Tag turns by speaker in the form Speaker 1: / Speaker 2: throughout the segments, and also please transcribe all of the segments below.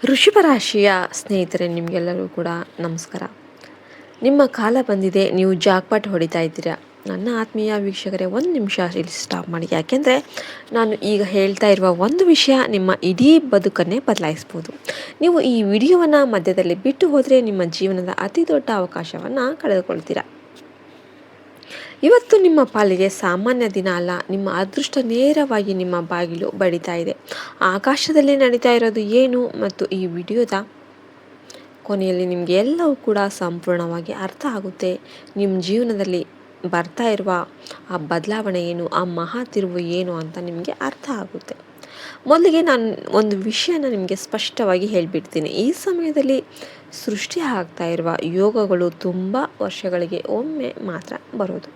Speaker 1: ವೃಷಭ ರಾಶಿಯ ಸ್ನೇಹಿತರೆ, ನಿಮಗೆಲ್ಲರೂ ಕೂಡ ನಮಸ್ಕಾರ. ನಿಮ್ಮ ಕಾಲ ಬಂದಿದೆ, ನೀವು ಜಾಕ್ಪಾಟ್ ಹೊಡಿತಾ ಇದ್ದೀರಾ. ನನ್ನ ಆತ್ಮೀಯ ವೀಕ್ಷಕರೇ, ಒಂದು ನಿಮಿಷ ಇಲ್ಲಿ ಸ್ಟಾಪ್ ಮಾಡಿ. ಯಾಕೆಂದರೆ ನಾನು ಈಗ ಹೇಳ್ತಾ ಇರುವ ಒಂದು ವಿಷಯ ನಿಮ್ಮ ಇಡೀ ಬದುಕನ್ನೇ ಬದಲಾಯಿಸ್ಬೋದು. ನೀವು ಈ ವಿಡಿಯೋವನ್ನು ಮಧ್ಯದಲ್ಲಿ ಬಿಟ್ಟು ಹೋದರೆ ನಿಮ್ಮ ಜೀವನದ ಅತಿ ದೊಡ್ಡ ಅವಕಾಶವನ್ನು ಕಳೆದುಕೊಳ್ತೀರಾ. ಇವತ್ತು ನಿಮ್ಮ ಪಾಲಿಗೆ ಸಾಮಾನ್ಯ ದಿನ ಅಲ್ಲ. ನಿಮ್ಮ ಅದೃಷ್ಟ ನೇರವಾಗಿ ನಿಮ್ಮ ಬಾಗಿಲು ಬಡಿತಾ ಇದೆ. ಆಕಾಶದಲ್ಲಿ ನಡೀತಾ ಇರೋದು ಏನು ಮತ್ತು ಈ ವಿಡಿಯೋದ ಕೊನೆಯಲ್ಲಿ ನಿಮಗೆ ಎಲ್ಲವೂ ಕೂಡ ಸಂಪೂರ್ಣವಾಗಿ ಅರ್ಥ ಆಗುತ್ತೆ. ನಿಮ್ಮ ಜೀವನದಲ್ಲಿ ಬರ್ತಾ ಇರುವ ಆ ಬದಲಾವಣೆ ಏನು, ಆ ಮಹಾ ತಿರುವು ಏನು ಅಂತ ನಿಮಗೆ ಅರ್ಥ ಆಗುತ್ತೆ. ಮೊದಲಿಗೆ ನಾನು ಒಂದು ವಿಷಯನ ನಿಮಗೆ ಸ್ಪಷ್ಟವಾಗಿ ಹೇಳಿಬಿಡ್ತೀನಿ. ಈ ಸಮಯದಲ್ಲಿ ಸೃಷ್ಟಿ ಆಗ್ತಾ ಇರುವ ಯೋಗಗಳು ತುಂಬ ವರ್ಷಗಳಿಗೆ ಒಮ್ಮೆ ಮಾತ್ರ ಬರೋದು.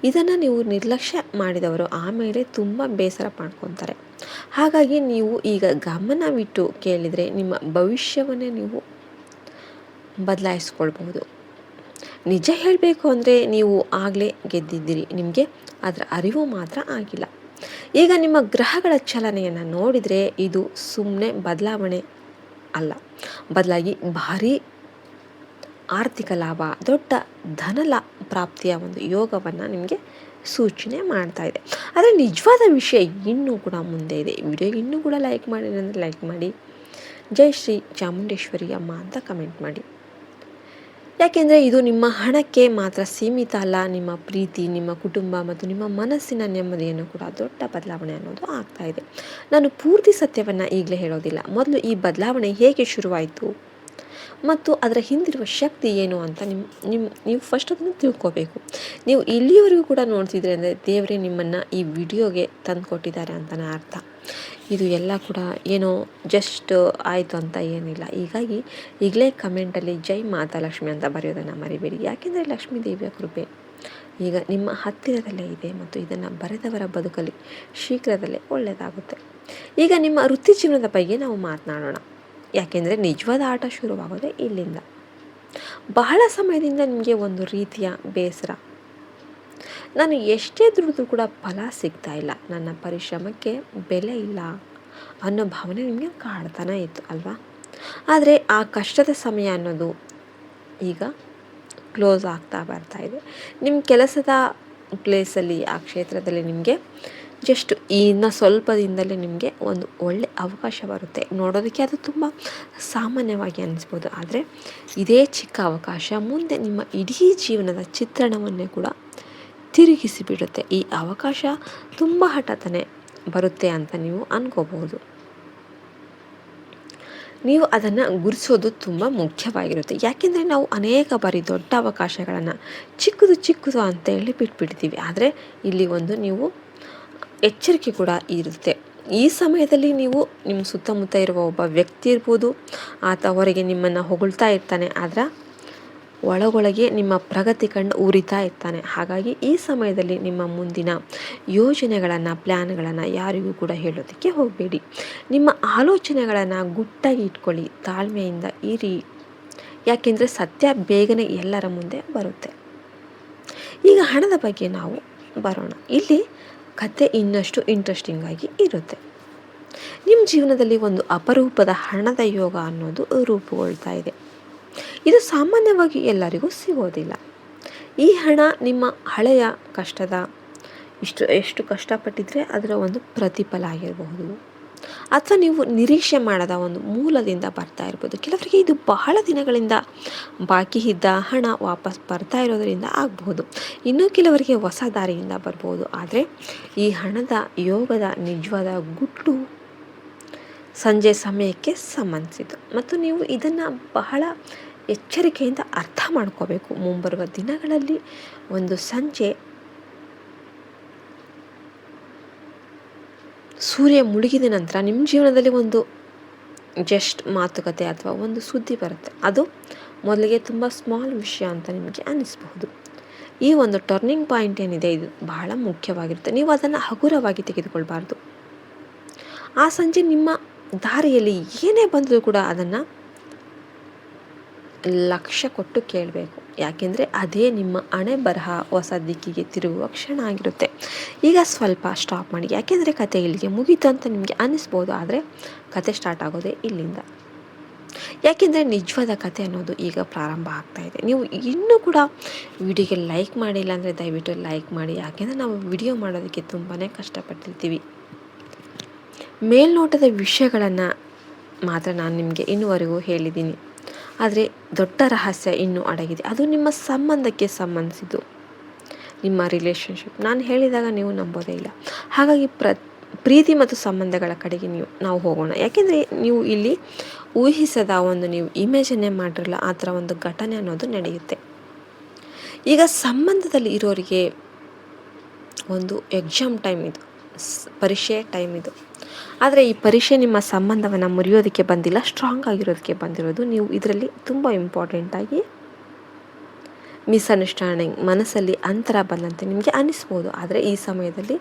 Speaker 1: ಇದನ್ನು ನೀವು ನಿರ್ಲಕ್ಷ್ಯ ಮಾಡಿದವರು ಆಮೇಲೆ ತುಂಬ ಬೇಸರ ಮಾಡ್ಕೊತಾರೆ. ಹಾಗಾಗಿ ನೀವು ಈಗ ಗಮನವಿಟ್ಟು ಕೇಳಿದರೆ ನಿಮ್ಮ ಭವಿಷ್ಯವನ್ನೇ ನೀವು ಬದಲಾಯಿಸ್ಕೊಳ್ಬಹುದು. ನಿಜ ಹೇಳಬೇಕು ಅಂದರೆ ನೀವು ಆಗಲೇ ಗೆದ್ದಿದ್ದೀರಿ, ನಿಮಗೆ ಅದರ ಅರಿವು ಮಾತ್ರ ಆಗಿಲ್ಲ. ಈಗ ನಿಮ್ಮ ಗ್ರಹಗಳ ಚಲನೆಯನ್ನು ನೋಡಿದರೆ ಇದು ಸುಮ್ಮನೆ ಬದಲಾವಣೆ ಅಲ್ಲ, ಬದಲಾಗಿ ಭಾರೀ ಆರ್ಥಿಕ ಲಾಭ, ದೊಡ್ಡ ಧನ ಪ್ರಾಪ್ತಿಯ ಒಂದು ಯೋಗವನ್ನು ನಿಮಗೆ ಸೂಚನೆ ಮಾಡ್ತಾ ಇದೆ. ಆದರೆ ನಿಜವಾದ ವಿಷಯ ಇನ್ನೂ ಕೂಡ ಮುಂದೆ ಇದೆ. ವಿಡಿಯೋಗೆ ಇನ್ನೂ ಕೂಡ ಲೈಕ್ ಮಾಡಿ ಅಂದರೆ ಲೈಕ್ ಮಾಡಿ, ಜೈ ಶ್ರೀ ಚಾಮುಂಡೇಶ್ವರಿ ಅಮ್ಮ ಅಂತ ಕಮೆಂಟ್ ಮಾಡಿ. ಯಾಕೆಂದರೆ ಇದು ನಿಮ್ಮ ಹಣಕ್ಕೆ ಮಾತ್ರ ಸೀಮಿತ ಅಲ್ಲ, ನಿಮ್ಮ ಪ್ರೀತಿ, ನಿಮ್ಮ ಕುಟುಂಬ ಮತ್ತು ನಿಮ್ಮ ಮನಸ್ಸಿನ ನೆಮ್ಮದಿಯನ್ನು ಕೂಡ ದೊಡ್ಡ ಬದಲಾವಣೆ ಅನ್ನೋದು ಆಗ್ತಾ ಇದೆ. ನಾನು ಪೂರ್ತಿ ಸತ್ಯವನ್ನು ಈಗಲೇ ಹೇಳೋದಿಲ್ಲ. ಮೊದಲು ಈ ಹೇಗೆ ಶುರುವಾಯಿತು ಮತ್ತು ಅದರ ಹಿಂದಿರುವ ಶಕ್ತಿ ಏನು ಅಂತ ನೀವು ಫಸ್ಟ್ ಅದನ್ನು ತಿಳ್ಕೋಬೇಕು. ನೀವು ಇಲ್ಲಿಯವರೆಗೂ ಕೂಡ ನೋಡ್ತಿದ್ರೆ ಅಂದರೆ ದೇವರೇ ನಿಮ್ಮನ್ನು ಈ ವಿಡಿಯೋಗೆ ತಂದು ಕೊಟ್ಟಿದ್ದಾರೆ ಅಂತಲೇ ಅರ್ಥ. ಇದು ಎಲ್ಲ ಕೂಡ ಏನೋ ಜಸ್ಟ್ ಆಯಿತು ಅಂತ ಏನಿಲ್ಲ. ಹೀಗಾಗಿ ಈಗಲೇ ಕಮೆಂಟಲ್ಲಿ ಜೈ ಮಾತಾ ಲಕ್ಷ್ಮಿ ಅಂತ ಬರೆಯೋದನ್ನು ಮರಿಬೇಡಿ. ಯಾಕೆಂದರೆ ಲಕ್ಷ್ಮೀ ದೇವಿಯ ಕೃಪೆ ಈಗ ನಿಮ್ಮ ಹತ್ತಿರದಲ್ಲೇ ಇದೆ ಮತ್ತು ಇದನ್ನು ಬರೆದವರ ಬದುಕಲ್ಲಿ ಶೀಘ್ರದಲ್ಲೇ ಒಳ್ಳೆಯದಾಗುತ್ತೆ. ಈಗ ನಿಮ್ಮ ವೃತ್ತಿ ಜೀವನದ ಬಗ್ಗೆ ನಾವು ಮಾತನಾಡೋಣ. ಯಾಕೆಂದರೆ ನಿಜವಾದ ಆಟ ಶುರುವಾಗೋದೇ ಇಲ್ಲಿಂದ. ಬಹಳ ಸಮಯದಿಂದ ನಿಮಗೆ ಒಂದು ರೀತಿಯ ಬೇಸರ, ನಾನು ಎಷ್ಟೇ ದುಡಿದ್ರೂ ಕೂಡ ಫಲ ಸಿಗ್ತಾ ಇಲ್ಲ, ನನ್ನ ಪರಿಶ್ರಮಕ್ಕೆ ಬೆಲೆ ಇಲ್ಲ ಅನ್ನೋ ಭಾವನೆ ನಿಮಗೆ ಕಾಡ್ತಾನೆ ಇತ್ತು ಅಲ್ವಾ? ಆದರೆ ಆ ಕಷ್ಟದ ಸಮಯ ಅನ್ನೋದು ಈಗ ಕ್ಲೋಸ್ ಆಗ್ತಾ ಬರ್ತಾ ಇದೆ. ನಿಮ್ಮ ಕೆಲಸದ ಪ್ಲೇಸಲ್ಲಿ, ಆ ಕ್ಷೇತ್ರದಲ್ಲಿ ನಿಮಗೆ ಜಸ್ಟ್ ಇನ್ನು ಸ್ವಲ್ಪ ದಿನದಲ್ಲೇ ನಿಮಗೆ ಒಂದು ಒಳ್ಳೆ ಅವಕಾಶ ಬರುತ್ತೆ. ನೋಡೋದಕ್ಕೆ ಅದು ತುಂಬ ಸಾಮಾನ್ಯವಾಗಿ ಅನ್ನಿಸ್ಬೋದು, ಆದರೆ ಇದೇ ಚಿಕ್ಕ ಅವಕಾಶ ಮುಂದೆ ನಿಮ್ಮ ಇಡೀ ಜೀವನದ ಚಿತ್ರಣವನ್ನೇ ಕೂಡ ತಿರುಗಿಸಿಬಿಡುತ್ತೆ. ಈ ಅವಕಾಶ ತುಂಬ ಹಠಾತ್ತನೆ ಬರುತ್ತೆ ಅಂತ ನೀವು ಅನ್ಕೋಬಹುದು. ನೀವು ಅದನ್ನು ಗುರುತಿಸೋದು ತುಂಬ ಮುಖ್ಯವಾಗಿರುತ್ತೆ. ಯಾಕೆಂದರೆ ನಾವು ಅನೇಕ ಬಾರಿ ದೊಡ್ಡ ಅವಕಾಶಗಳನ್ನು ಚಿಕ್ಕದು ಅಂತೇಳಿ ಬಿಟ್ಬಿಡ್ತೀವಿ. ಆದರೆ ಇಲ್ಲಿ ಒಂದು ನೀವು ಎಚ್ಚರಿಕೆ ಕೂಡ ಇರುತ್ತೆ. ಈ ಸಮಯದಲ್ಲಿ ನೀವು ನಿಮ್ಮ ಸುತ್ತಮುತ್ತ ಇರುವ ಒಬ್ಬ ವ್ಯಕ್ತಿ ಇರ್ಬೋದು, ಆತ ಹೊರಗೆ ನಿಮ್ಮನ್ನು ಹೊಗಳ್ತಾ ಇರ್ತಾನೆ, ಆದರೆ ಒಳಗೊಳಗೆ ನಿಮ್ಮ ಪ್ರಗತಿ ಕಂಡು ಉರಿತಾ ಇರ್ತಾನೆ. ಹಾಗಾಗಿ ಈ ಸಮಯದಲ್ಲಿ ನಿಮ್ಮ ಮುಂದಿನ ಯೋಜನೆಗಳನ್ನು, ಪ್ಲ್ಯಾನ್ಗಳನ್ನು ಯಾರಿಗೂ ಕೂಡ ಹೇಳೋದಕ್ಕೆ ಹೋಗಬೇಡಿ. ನಿಮ್ಮ ಆಲೋಚನೆಗಳನ್ನು ಗುಟ್ಟಾಗಿ ಇಟ್ಕೊಳ್ಳಿ, ತಾಳ್ಮೆಯಿಂದ ಇರಿ. ಯಾಕೆಂದರೆ ಸತ್ಯ ಬೇಗನೆ ಎಲ್ಲರ ಮುಂದೆ ಬರುತ್ತೆ. ಈಗ ಹಣದ ಬಗ್ಗೆ ನಾವು ಬರೋಣ. ಇಲ್ಲಿ ಕತೆ ಇನ್ನಷ್ಟು ಇಂಟ್ರೆಸ್ಟಿಂಗ್ ಆಗಿ ಇರುತ್ತೆ. ನಿಮ್ಮ ಜೀವನದಲ್ಲಿ ಒಂದು ಅಪರೂಪದ ಹಣದ ಯೋಗ ಅನ್ನೋದು ರೂಪುಗೊಳ್ತಾ ಇದೆ. ಇದು ಸಾಮಾನ್ಯವಾಗಿ ಎಲ್ಲರಿಗೂ ಸಿಗೋದಿಲ್ಲ. ಈ ಹಣ ನಿಮ್ಮ ಹಳೆಯ ಕಷ್ಟದ ಎಷ್ಟು ಕಷ್ಟಪಟ್ಟಿದ್ರೆ ಅದರ ಒಂದು ಪ್ರತಿಫಲ ಆಗಿರಬಹುದು, ಅಥವಾ ನೀವು ನಿರೀಕ್ಷೆ ಮಾಡದ ಒಂದು ಮೂಲದಿಂದ ಬರ್ತಾ ಇರ್ಬೋದು. ಕೆಲವರಿಗೆ ಇದು ಬಹಳ ದಿನಗಳಿಂದ ಬಾಕಿ ಇದ್ದ ಹಣ ವಾಪಸ್ ಬರ್ತಾ ಇರೋದರಿಂದ ಆಗಬಹುದು. ಇನ್ನೂ ಕೆಲವರಿಗೆ ಹೊಸ ದಾರಿಯಿಂದ ಬರ್ಬೋದು. ಆದರೆ ಈ ಹಣದ ಯೋಗದ ನಿಜವಾದ ಗುಟ್ಟು ಸಂಜೆ ಸಮಯಕ್ಕೆ ಸಂಬಂಧಿಸಿತು ಮತ್ತು ನೀವು ಇದನ್ನು ಬಹಳ ಎಚ್ಚರಿಕೆಯಿಂದ ಅರ್ಥ ಮಾಡ್ಕೋಬೇಕು. ಮುಂಬರುವ ದಿನಗಳಲ್ಲಿ ಒಂದು ಸಂಜೆ ಸೂರ್ಯ ಮುಳುಗಿದ ನಂತರ ನಿಮ್ಮ ಜೀವನದಲ್ಲಿ ಒಂದು ಜಸ್ಟ್ ಮಾತುಕತೆ ಅಥವಾ ಒಂದು ಸುದ್ದಿ ಬರುತ್ತೆ. ಅದು ಮೊದಲಿಗೆ ತುಂಬ ಸ್ಮಾಲ್ ವಿಷಯ ಅಂತ ನಿಮಗೆ ಅನ್ನಿಸ್ಬಹುದು. ಈ ಒಂದು ಟರ್ನಿಂಗ್ ಪಾಯಿಂಟ್ ಏನಿದೆ, ಇದು ಬಹಳ ಮುಖ್ಯವಾಗಿರುತ್ತೆ. ನೀವು ಅದನ್ನು ಹಗುರವಾಗಿ ತೆಗೆದುಕೊಳ್ಬಾರ್ದು. ಆ ಸಂಜೆ ನಿಮ್ಮ ದಾರಿಯಲ್ಲಿ ಏನೇ ಬಂದರೂ ಕೂಡ ಅದನ್ನು ಲಕ್ಷ್ಯ ಕೊಟ್ಟು ಕೇಳಬೇಕು. ಯಾಕೆಂದರೆ ಅದೇ ನಿಮ್ಮ ಹಣೆ ಬರಹ ಹೊಸ ದಿಕ್ಕಿಗೆ ತಿರುಗುವ ಕ್ಷಣ ಆಗಿರುತ್ತೆ. ಈಗ ಸ್ವಲ್ಪ ಸ್ಟಾಪ್ ಮಾಡಿ, ಯಾಕೆಂದರೆ ಕತೆ ಇಲ್ಲಿಗೆ ಮುಗೀತು ಅಂತ ನಿಮಗೆ ಅನ್ನಿಸ್ಬೋದು, ಆದರೆ ಕತೆ ಸ್ಟಾರ್ಟ್ ಆಗೋದೇ ಇಲ್ಲಿಂದ. ಯಾಕೆಂದರೆ ನಿಜವಾದ ಕತೆ ಅನ್ನೋದು ಈಗ ಪ್ರಾರಂಭ ಆಗ್ತಾ ಇದೆ. ನೀವು ಇನ್ನೂ ಕೂಡ ವಿಡಿಯೋಗೆ ಲೈಕ್ ಮಾಡಿಲ್ಲ ಅಂದರೆ ದಯವಿಟ್ಟು ಲೈಕ್ ಮಾಡಿ, ಯಾಕೆಂದರೆ ನಾವು ವಿಡಿಯೋ ಮಾಡೋದಕ್ಕೆ ತುಂಬಾ ಕಷ್ಟಪಟ್ಟಿರ್ತೀವಿ. ಮೇಲ್ನೋಟದ ವಿಷಯಗಳನ್ನು ಮಾತ್ರ ನಾನು ನಿಮಗೆ ಇನ್ನುವರೆಗೂ ಹೇಳಿದ್ದೀನಿ, ಆದರೆ ದೊಡ್ಡ ರಹಸ್ಯ ಇನ್ನೂ ಅಡಗಿದೆ. ಅದು ನಿಮ್ಮ ಸಂಬಂಧಕ್ಕೆ ಸಂಬಂಧಿಸಿದ್ದು, ನಿಮ್ಮ ರಿಲೇಷನ್ಶಿಪ್. ನಾನು ಹೇಳಿದಾಗ ನೀವು ನಂಬೋದೇ ಇಲ್ಲ. ಹಾಗಾಗಿ ಪ್ರೀತಿ ಮತ್ತು ಸಂಬಂಧಗಳ ಕಡೆಗೆ ನಾವು ಹೋಗೋಣ. ಯಾಕೆಂದರೆ ನೀವು ಇಲ್ಲಿ ಊಹಿಸದ ಒಂದು ನೀವು ಇಮೇಜನ್ನೇ ಮಾಡಿರಲ್ಲ, ಆ ಥರ ಒಂದು ಘಟನೆ ಅನ್ನೋದು ನಡೆಯುತ್ತೆ. ಈಗ ಸಂಬಂಧದಲ್ಲಿ ಇರೋರಿಗೆ ಒಂದು ಎಕ್ಸಾಮ್ ಟೈಮ್ ಇದು, ಪರೀಕ್ಷೆ ಟೈಮ್ ಇದು. ಆದರೆ ಈ ಪರೀಕ್ಷೆ ನಿಮ್ಮ ಸಂಬಂಧವನ್ನು ಮುರಿಯೋದಕ್ಕೆ ಬಂದಿಲ್ಲ, ಸ್ಟ್ರಾಂಗ್ ಆಗಿರೋದಕ್ಕೆ ಬಂದಿರೋದು. ನೀವು ಇದರಲ್ಲಿ ತುಂಬ ಇಂಪಾರ್ಟೆಂಟಾಗಿ ಮಿಸ್ಅಂಡರ್ಸ್ಟ್ಯಾಂಡಿಂಗ್, ಮನಸ್ಸಲ್ಲಿ ಅಂತರ ಬಂದಂತೆ ನಿಮಗೆ ಅನ್ನಿಸ್ಬೋದು. ಆದರೆ ಈ ಸಮಯದಲ್ಲಿ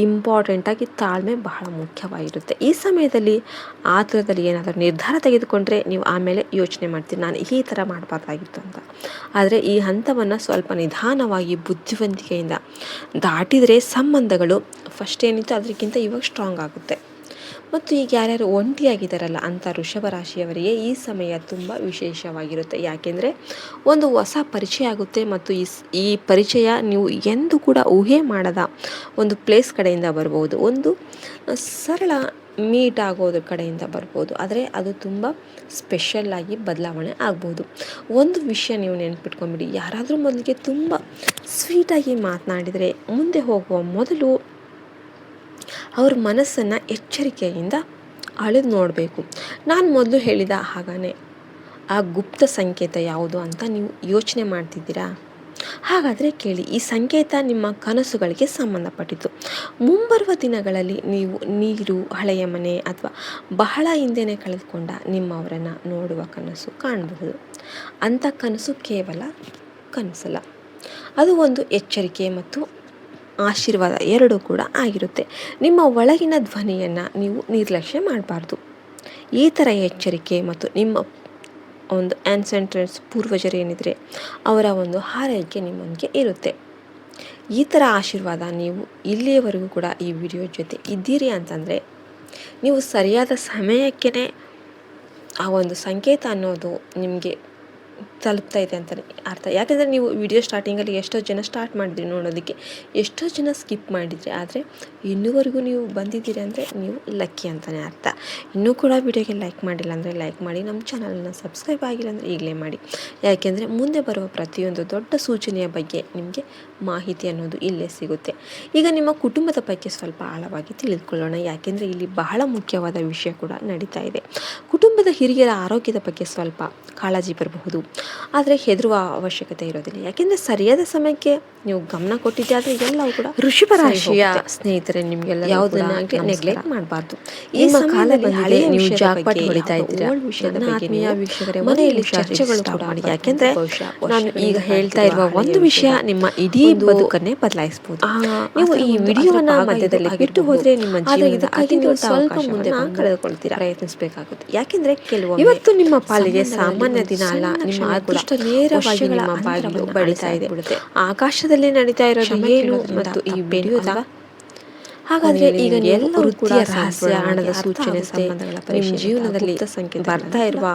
Speaker 1: ಇಂಪಾರ್ಟೆಂಟಾಗಿ ತಾಳ್ಮೆ ಬಹಳ ಮುಖ್ಯವಾಗಿರುತ್ತೆ. ಈ ಸಮಯದಲ್ಲಿ ಆತುರದಲ್ಲಿ ಏನಾದರೂ ನಿರ್ಧಾರ ತೆಗೆದುಕೊಂಡ್ರೆ ನೀವು ಆಮೇಲೆ ಯೋಚನೆ ಮಾಡ್ತೀರಿ, ನಾನು ಈ ಥರ ಮಾಡಬಾರ್ದಾಗಿತ್ತು ಅಂತ. ಆದರೆ ಈ ಹಂತವನ್ನು ಸ್ವಲ್ಪ ನಿಧಾನವಾಗಿ ಬುದ್ಧಿವಂತಿಕೆಯಿಂದ ದಾಟಿದರೆ ಸಂಬಂಧಗಳು ಫಸ್ಟ್ ಏನಿತ್ತು ಅದಕ್ಕಿಂತ ಇವಾಗ ಸ್ಟ್ರಾಂಗ್ ಆಗುತ್ತೆ. ಮತ್ತು ಈಗ ಯಾರ್ಯಾರು ಒಂಟಿಯಾಗಿದ್ದಾರಲ್ಲ ಅಂಥ ವೃಷಭ ರಾಶಿಯವರಿಗೆ ಈ ಸಮಯ ತುಂಬ ವಿಶೇಷವಾಗಿರುತ್ತೆ. ಯಾಕೆಂದರೆ ಒಂದು ಹೊಸ ಪರಿಚಯ ಆಗುತ್ತೆ, ಮತ್ತು ಈ ಪರಿಚಯ ನೀವು ಎಂದೂ ಕೂಡ ಊಹೆ ಮಾಡದ ಒಂದು ಪ್ಲೇಸ್ ಕಡೆಯಿಂದ ಬರ್ಬೋದು, ಒಂದು ಸರಳ ಮೀಟ್ ಆಗೋದ್ರ ಕಡೆಯಿಂದ ಬರ್ಬೋದು. ಆದರೆ ಅದು ತುಂಬ ಸ್ಪೆಷಲ್ಲಾಗಿ ಬದಲಾವಣೆ ಆಗ್ಬೋದು. ಒಂದು ವಿಷಯ ನೀವು ನೆನ್ಪಿಟ್ಕೊಂಬಿಡಿ, ಯಾರಾದರೂ ಮೊದಲಿಗೆ ತುಂಬ ಸ್ವೀಟಾಗಿ ಮಾತನಾಡಿದರೆ ಮುಂದೆ ಹೋಗುವ ಮೊದಲು ಅವ್ರ ಮನಸ್ಸನ್ನು ಎಚ್ಚರಿಕೆಯಿಂದ ಅಳೆದು ನೋಡಬೇಕು. ನಾನು ಮೊದಲು ಹೇಳಿದ ಹಾಗೇ ಆ ಗುಪ್ತ ಸಂಕೇತ ಯಾವುದು ಅಂತ ನೀವು ಯೋಚನೆ ಮಾಡ್ತಿದ್ದೀರಾ? ಹಾಗಾದರೆ ಕೇಳಿ, ಈ ಸಂಕೇತ ನಿಮ್ಮ ಕನಸುಗಳಿಗೆ ಸಂಬಂಧಪಟ್ಟಿತು. ಮುಂಬರುವ ದಿನಗಳಲ್ಲಿ ನೀವು ನೀರು, ಹಳೆಯ ಮನೆ ಅಥವಾ ಬಹಳ ಹಿಂದೆನೇ ಕಳೆದುಕೊಂಡ ನಿಮ್ಮವರನ್ನು ನೋಡುವ ಕನಸು ಕಾಣಬಹುದು. ಅಂಥ ಕನಸು ಕೇವಲ ಕನಸಲ್ಲ, ಅದು ಒಂದು ಎಚ್ಚರಿಕೆ ಮತ್ತು ಆಶೀರ್ವಾದ ಎರಡೂ ಕೂಡ ಆಗಿರುತ್ತೆ. ನಿಮ್ಮ ಒಳಗಿನ ಧ್ವನಿಯನ್ನು ನೀವು ನಿರ್ಲಕ್ಷ್ಯ ಮಾಡಬಾರ್ದು. ಈ ಥರ ಎಚ್ಚರಿಕೆ ಮತ್ತು ನಿಮ್ಮ ಒಂದು ಆನ್ಸೆಂಟ್ರಸ್ ಪೂರ್ವಜರು ಏನಿದ್ರೆ ಅವರ ಒಂದು ಹಾರೈಕೆ ನಿಮ್ಮೊಂದಿಗೆ ಇರುತ್ತೆ. ಈ ಥರ ಆಶೀರ್ವಾದ ನೀವು ಇಲ್ಲಿಯವರೆಗೂ ಕೂಡ ಈ ವಿಡಿಯೋ ಜೊತೆ ಇದ್ದೀರಿ ಅಂತಂದರೆ ನೀವು ಸರಿಯಾದ ಸಮಯಕ್ಕೇ ಆ ಒಂದು ಸಂಕೇತ ಅನ್ನೋದು ನಿಮಗೆ ತಲುಪ್ತಾ ಇದೆ ಅಂತಲೇ ಅರ್ಥ. ಯಾಕೆಂದರೆ ನೀವು ವಿಡಿಯೋ ಸ್ಟಾರ್ಟಿಂಗಲ್ಲಿ ಎಷ್ಟೋ ಜನ ಸ್ಟಾರ್ಟ್ ಮಾಡಿದ್ರಿ ನೋಡೋದಕ್ಕೆ, ಎಷ್ಟೋ ಜನ ಸ್ಕಿಪ್ ಮಾಡಿದ್ರಿ, ಆದರೆ ಇನ್ನೂವರೆಗೂ ನೀವು ಬಂದಿದ್ದೀರಿ ಅಂದರೆ ನೀವು ಲಕ್ಕಿ ಅಂತಲೇ ಅರ್ಥ. ಇನ್ನೂ ಕೂಡ ವಿಡಿಯೋಗೆ ಲೈಕ್ ಮಾಡಿಲ್ಲ ಅಂದರೆ ಲೈಕ್ ಮಾಡಿ, ನಮ್ಮ ಚಾನಲನ್ನು ಸಬ್ಸ್ಕ್ರೈಬ್ ಆಗಿಲ್ಲ ಅಂದರೆ ಈಗಲೇ ಮಾಡಿ. ಯಾಕೆಂದರೆ ಮುಂದೆ ಬರುವ ಪ್ರತಿಯೊಂದು ದೊಡ್ಡ ಸೂಚನೆಯ ಬಗ್ಗೆ ನಿಮಗೆ ಮಾಹಿತಿ ಅನ್ನೋದು ಇಲ್ಲೇ ಸಿಗುತ್ತೆ. ಈಗ ನಿಮ್ಮ ಕುಟುಂಬದ ಬಗ್ಗೆ ಸ್ವಲ್ಪ ಆಳವಾಗಿ ತಿಳಿದುಕೊಳ್ಳೋಣ, ಯಾಕೆಂದರೆ ಇಲ್ಲಿ ಬಹಳ ಮುಖ್ಯವಾದ ವಿಷಯ ಕೂಡ ನಡೀತಾ ಇದೆ. ಕುಟುಂಬದ ಹಿರಿಯರ ಆರೋಗ್ಯದ ಬಗ್ಗೆ ಸ್ವಲ್ಪ ಕಾಳಜಿ ಬರಬಹುದು, ಆದರೆ ಹೆದರುವ ಅವಶ್ಯಕತೆ ಇರೋದಿಲ್ಲ. ಯಾಕೆಂದರೆ ಸರಿಯಾದ ಸಮಯಕ್ಕೆ ನೀವು ಗಮನ ಕೊಟ್ಟಿದ್ದೆ, ಆದರೆ ಎಲ್ಲವೂ ಕೂಡ ವೃಷಭ ರಾಶಿಯ ಸ್ನೇಹಿತರೆ ನಿಮಗೆಲ್ಲ ಯಾವುದನ್ನಾಗಲಿ ನೆಗ್ಲೆಕ್ಟ್ ಮಾಡಬಾರ್ದು. ಈ ಕಾಲದಲ್ಲಿ ನೀವು ಜಾಕ್ಪಾಟ್ ಹೊಡಿತಾ ಇದ್ದೀರಾ, ಆತ್ಮೀಯ ವೀಕ್ಷಕರೇ, ಮನೆಯಲ್ಲಿ ಚರ್ಚೆಗಳು ಕೂಡ ಮಾಡಿ. ಯಾಕೆಂದರೆ ನಾನು ಈಗ ಹೇಳ್ತಾ ಇರುವ ಒಂದು ವಿಷಯ ನಿಮ್ಮ ಇಡೀ ಬದುಕನ್ನೇ ಬದಲಾಯಿಸಬಹುದು. ನೀವು ಈ ವಿಡಿಯೋವನ್ನು ಮಧ್ಯದಲ್ಲಿ ಬಿಟ್ಟು ಹೋದರೆ ನಿಮ್ಮ ಜೀವನದ ಅತಿ ದೊಡ್ಡ ಸ್ವಲ್ಪ ಮುಂದೆ ಕಳೆದುಕೊಳ್ತೀರಾ, ಪ್ರಯತ್ನಿಸಬೇಕಾಗುತ್ತೆ. ಯಾಕೆಂದರೆ ಇವತ್ತು ನಿಮ್ಮ ಪಾಲಿಗೆ ಸಾಮಾನ್ಯ ದಿನ ಅಲ್ಲ, ನಿಮ್ಮ ಅದೃಷ್ಟ ನೇರವಾಗಿ ನಿಮ್ಮ ಬಾಗಿಲು ಬಡಿತಾ ಇದೆ. ಆಕಾಶದಲ್ಲಿ ನಡೀತಾ ಇರೋದು ಏನು ಮತ್ತು ಈ ವಿಡಿಯೋದ ಹಾಗಾದರೆ ಈಗ ಎಲ್ಲ ವೃತ್ತಿಯ ರಹಸ್ಯ, ಹಣದ ಸೂಚನೆ, ಸಂಬಂಧಗಳ ನಿಮ್ಮ ಜೀವನದಲ್ಲಿ ಬರ್ತಾ ಇರುವ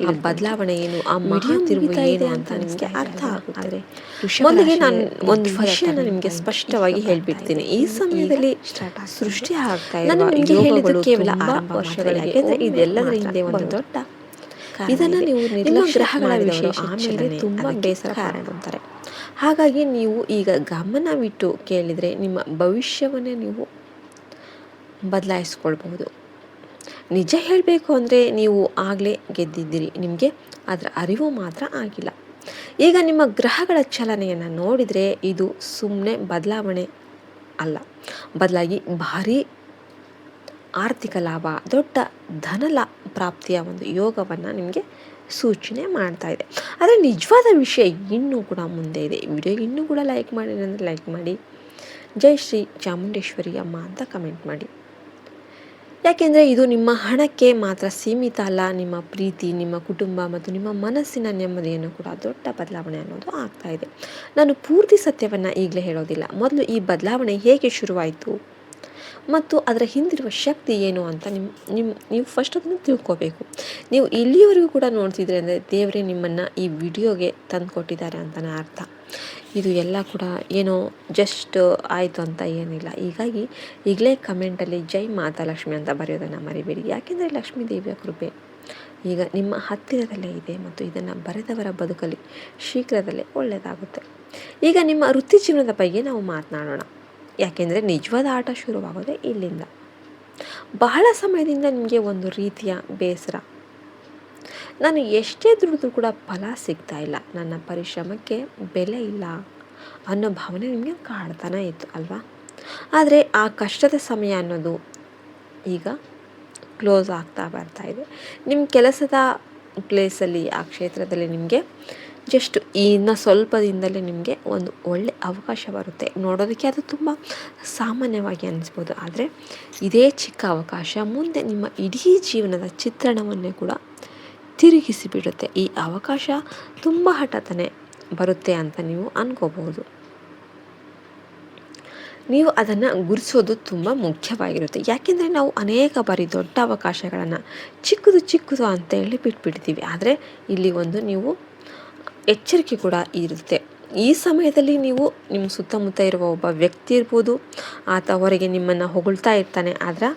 Speaker 1: ಆ ಬದಲಾವಣೆ ಏನು, ಆ ಮಹಾ ತಿರುವು ಏನು ಅಂತ ನಿಮಗೆ ಅರ್ಥ ಆಗುತ್ತೆ. ಮೊದಲಿಗೆ ನಾನು ಒಂದು ವಿಷಯನ ನಿಮಗೆ ಸ್ಪಷ್ಟವಾಗಿ ಹೇಳ್ಬಿಡ್ತೀನಿ. ಈ ಸಮಯದಲ್ಲಿ ಸೃಷ್ಟಿ ಆಗ್ತಾ ಇರುವ ಯೋಗಗಳು ಕೇವಲ ಆರಂಭ ವರ್ಷಗಳು. ಯಾಕೆಂದರೆ ಇದೆಲ್ಲದರ ಹಿಂದೆ ಒಂದು ದೊಡ್ಡ ಇದನ್ನು ನೀವು ನಿಮ್ಮ ಗ್ರಹಗಳ ವಿಷಯ ಆಮೇಲೆ ತುಂಬ ಬೇಸರ ಕಾರಣಂತಾರೆ. ಹಾಗಾಗಿ ನೀವು ಈಗ ಗಮನವಿಟ್ಟು ಕೇಳಿದರೆ ನಿಮ್ಮ ಭವಿಷ್ಯವನ್ನೇ ನೀವು ಬದಲಾಯಿಸ್ಕೊಳ್ಬಹುದು. ನಿಜ ಹೇಳಬೇಕು ಅಂದರೆ ನೀವು ಆಗಲೇ ಗೆದ್ದಿದ್ದೀರಿ, ನಿಮಗೆ ಅದರ ಅರಿವು ಮಾತ್ರ ಆಗಿಲ್ಲ. ಈಗ ನಿಮ್ಮ ಗ್ರಹಗಳ ಚಲನೆಯನ್ನು ನೋಡಿದರೆ ಇದು ಸುಮ್ಮನೆ ಬದಲಾವಣೆ ಅಲ್ಲ, ಬದಲಾಗಿ ಭಾರೀ ಆರ್ಥಿಕ ಲಾಭ, ದೊಡ್ಡ ಧನ ಪ್ರಾಪ್ತಿಯ ಒಂದು ಯೋಗವನ್ನು ನಿಮಗೆ ಸೂಚನೆ ಮಾಡ್ತಾ ಇದೆ. ಆದರೆ ನಿಜವಾದ ವಿಷಯ ಇನ್ನೂ ಕೂಡ ಮುಂದೆ ಇದೆ. ವಿಡಿಯೋಗೆ ಇನ್ನೂ ಕೂಡ ಲೈಕ್ ಮಾಡಿ ಅಂದರೆ ಲೈಕ್ ಮಾಡಿ, ಜೈ ಶ್ರೀ ಚಾಮುಂಡೇಶ್ವರಿ ಅಮ್ಮ ಅಂತ ಕಮೆಂಟ್ ಮಾಡಿ. ಯಾಕೆಂದರೆ ಇದು ನಿಮ್ಮ ಹಣಕ್ಕೆ ಮಾತ್ರ ಸೀಮಿತ ಅಲ್ಲ, ನಿಮ್ಮ ಪ್ರೀತಿ, ನಿಮ್ಮ ಕುಟುಂಬ ಮತ್ತು ನಿಮ್ಮ ಮನಸ್ಸಿನ ನೆಮ್ಮದಿಯನ್ನು ಕೂಡ ದೊಡ್ಡ ಬದಲಾವಣೆ ಅನ್ನೋದು ಆಗ್ತಾ ಇದೆ. ನಾನು ಪೂರ್ತಿ ಸತ್ಯವನ್ನು ಈಗಲೇ ಹೇಳೋದಿಲ್ಲ. ಮೊದಲು ಈ ಬದಲಾವಣೆ ಹೇಗೆ ಶುರುವಾಯಿತು ಮತ್ತು ಅದರ ಹಿಂದಿರುವ ಶಕ್ತಿ ಏನು ಅಂತ ನೀವು ಫಸ್ಟ್ ಅದನ್ನು ತಿಳ್ಕೋಬೇಕು. ನೀವು ಇಲ್ಲಿಯವರೆಗೂ ಕೂಡ ನೋಡ್ತಿದ್ರೆ ಅಂದರೆ ದೇವರೇ ನಿಮ್ಮನ್ನು ಈ ವಿಡಿಯೋಗೆ ತಂದು ಕೊಟ್ಟಿದ್ದಾರೆ ಅಂತಲೇ ಅರ್ಥ. ಇದು ಎಲ್ಲ ಕೂಡ ಏನೋ ಜಸ್ಟ್ ಆಯಿತು ಅಂತ ಏನಿಲ್ಲ. ಹೀಗಾಗಿ ಈಗಲೇ ಕಮೆಂಟಲ್ಲಿ ಜೈ ಮಾತಾ ಲಕ್ಷ್ಮಿ ಅಂತ ಬರೆಯೋದನ್ನು ಮರಿಬೇಡಿ. ಯಾಕೆಂದರೆ ಲಕ್ಷ್ಮೀ ದೇವಿಯ ಕೃಪೆ ಈಗ ನಿಮ್ಮ ಹತ್ತಿರದಲ್ಲೇ ಇದೆ ಮತ್ತು ಇದನ್ನು ಬರೆದವರ ಬದುಕಲ್ಲಿ ಶೀಘ್ರದಲ್ಲೇ ಒಳ್ಳೆಯದಾಗುತ್ತೆ. ಈಗ ನಿಮ್ಮ ವೃತ್ತಿ ಜೀವನದ ಬಗ್ಗೆ ನಾವು ಮಾತನಾಡೋಣ. ಯಾಕೆಂದರೆ ನಿಜವಾದ ಆಟ ಶುರುವಾಗೋದೇ ಇಲ್ಲಿಂದ. ಬಹಳ ಸಮಯದಿಂದ ನಿಮಗೆ ಒಂದು ರೀತಿಯ ಬೇಸರ, ನಾನು ಎಷ್ಟೇ ದುಡಿದ್ರೂ ಕೂಡ ಫಲ ಸಿಗ್ತಾ ಇಲ್ಲ, ನನ್ನ ಪರಿಶ್ರಮಕ್ಕೆ ಬೆಲೆ ಇಲ್ಲ ಅನ್ನೋ ಭಾವನೆ ನಿಮಗೆ ಕಾಡ್ತಾನೆ ಇತ್ತು ಅಲ್ವಾ? ಆದರೆ ಆ ಕಷ್ಟದ ಸಮಯ ಅನ್ನೋದು ಈಗ ಕ್ಲೋಸ್ ಆಗ್ತಾ ಬರ್ತಾ ಇದೆ. ನಿಮ್ಮ ಕೆಲಸದ ಪ್ಲೇಸಲ್ಲಿ, ಆ ಕ್ಷೇತ್ರದಲ್ಲಿ ನಿಮಗೆ ಜಸ್ಟ್ ಇನ್ನು ಸ್ವಲ್ಪ ದಿನದಲ್ಲೇ ನಿಮಗೆ ಒಂದು ಒಳ್ಳೆ ಅವಕಾಶ ಬರುತ್ತೆ. ನೋಡೋದಕ್ಕೆ ಅದು ತುಂಬ ಸಾಮಾನ್ಯವಾಗಿ ಅನ್ನಿಸ್ಬೋದು, ಆದರೆ ಇದೇ ಚಿಕ್ಕ ಅವಕಾಶ ಮುಂದೆ ನಿಮ್ಮ ಇಡೀ ಜೀವನದ ಚಿತ್ರಣವನ್ನೇ ಕೂಡ ತಿರುಗಿಸಿಬಿಡುತ್ತೆ. ಈ ಅವಕಾಶ ತುಂಬ ಹಠಾತ್ತನೆ ಬರುತ್ತೆ ಅಂತ ನೀವು ಅನ್ಕೋಬಹುದು. ನೀವು ಅದನ್ನು ಗುರುತಿಸೋದು ತುಂಬ ಮುಖ್ಯವಾಗಿರುತ್ತೆ. ಯಾಕೆಂದರೆ ನಾವು ಅನೇಕ ಬಾರಿ ದೊಡ್ಡ ಅವಕಾಶಗಳನ್ನು ಚಿಕ್ಕದು ಅಂತ ಹೇಳಿ ಬಿಟ್ಬಿಡ್ತೀವಿ. ಆದರೆ ಇಲ್ಲಿ ಒಂದು ನೀವು ಎಚ್ಚರಿಕೆ ಕೂಡ ಇರುತ್ತೆ. ಈ ಸಮಯದಲ್ಲಿ ನೀವು ನಿಮ್ಮ ಸುತ್ತಮುತ್ತ ಇರುವ ಒಬ್ಬ ವ್ಯಕ್ತಿ ಇರ್ಬೋದು, ಆತ ಹೊರಗೆ ನಿಮ್ಮನ್ನು ಹೊಗಳ್ತಾ ಇರ್ತಾನೆ, ಆದರೆ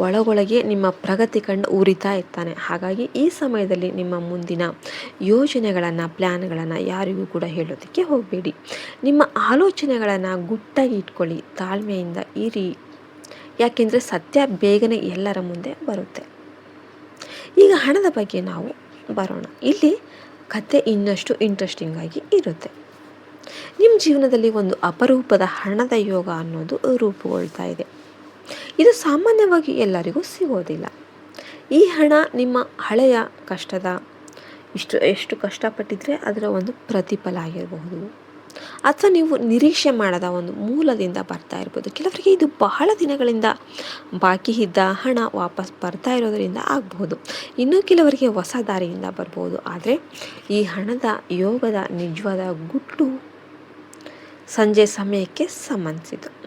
Speaker 1: ಒಳಗೊಳಗೆ ನಿಮ್ಮ ಪ್ರಗತಿ ಕಂಡು ಉರಿತಾ ಇರ್ತಾನೆ. ಹಾಗಾಗಿ ಈ ಸಮಯದಲ್ಲಿ ನಿಮ್ಮ ಮುಂದಿನ ಯೋಜನೆಗಳನ್ನು, ಪ್ಲ್ಯಾನ್ಗಳನ್ನು ಯಾರಿಗೂ ಕೂಡ ಹೇಳೋದಕ್ಕೆ ಹೋಗಬೇಡಿ. ನಿಮ್ಮ ಆಲೋಚನೆಗಳನ್ನು ಗುಟ್ಟಾಗಿ ಇಟ್ಕೊಳ್ಳಿ, ತಾಳ್ಮೆಯಿಂದ ಇರಿ. ಯಾಕೆಂದರೆ ಸತ್ಯ ಬೇಗನೆ ಎಲ್ಲರ ಮುಂದೆ ಬರುತ್ತೆ. ಈಗ ಹಣದ ಬಗ್ಗೆ ನಾವು ಬರೋಣ. ಇಲ್ಲಿ ಕತೆ ಇನ್ನಷ್ಟು ಇಂಟ್ರೆಸ್ಟಿಂಗ್ ಆಗಿ ಇರುತ್ತೆ. ನಿಮ್ಮ ಜೀವನದಲ್ಲಿ ಒಂದು ಅಪರೂಪದ ಹಣದ ಯೋಗ ಅನ್ನೋದು ರೂಪುಗೊಳ್ತಾ ಇದೆ. ಇದು ಸಾಮಾನ್ಯವಾಗಿ ಎಲ್ಲರಿಗೂ ಸಿಗೋದಿಲ್ಲ. ಈ ಹಣ ನಿಮ್ಮ ಹಳೆಯ ಕಷ್ಟದ ಎಷ್ಟು ಕಷ್ಟಪಟ್ಟಿದ್ರೆ ಅದರ ಒಂದು ಪ್ರತಿಫಲ ಆಗಿರಬಹುದು, ಅಥವಾ ನೀವು ನಿರೀಕ್ಷೆ ಮಾಡದ ಒಂದು ಮೂಲದಿಂದ ಬರ್ತಾ ಇರ್ಬೋದು. ಕೆಲವರಿಗೆ ಇದು ಬಹಳ ದಿನಗಳಿಂದ ಬಾಕಿ ಇದ್ದ ಹಣ ವಾಪಸ್ ಬರ್ತಾ ಇರೋದರಿಂದ ಆಗಬಹುದು. ಇನ್ನೂ ಕೆಲವರಿಗೆ ಹೊಸ ದಾರಿಯಿಂದ ಬರ್ಬೋದು. ಆದರೆ ಈ ಹಣದ ಯೋಗದ ನಿಜವಾದ ಗುಟ್ಟು ಸಂಜೆ ಸಮಯಕ್ಕೆ ಸಂಬಂಧಿಸಿತು.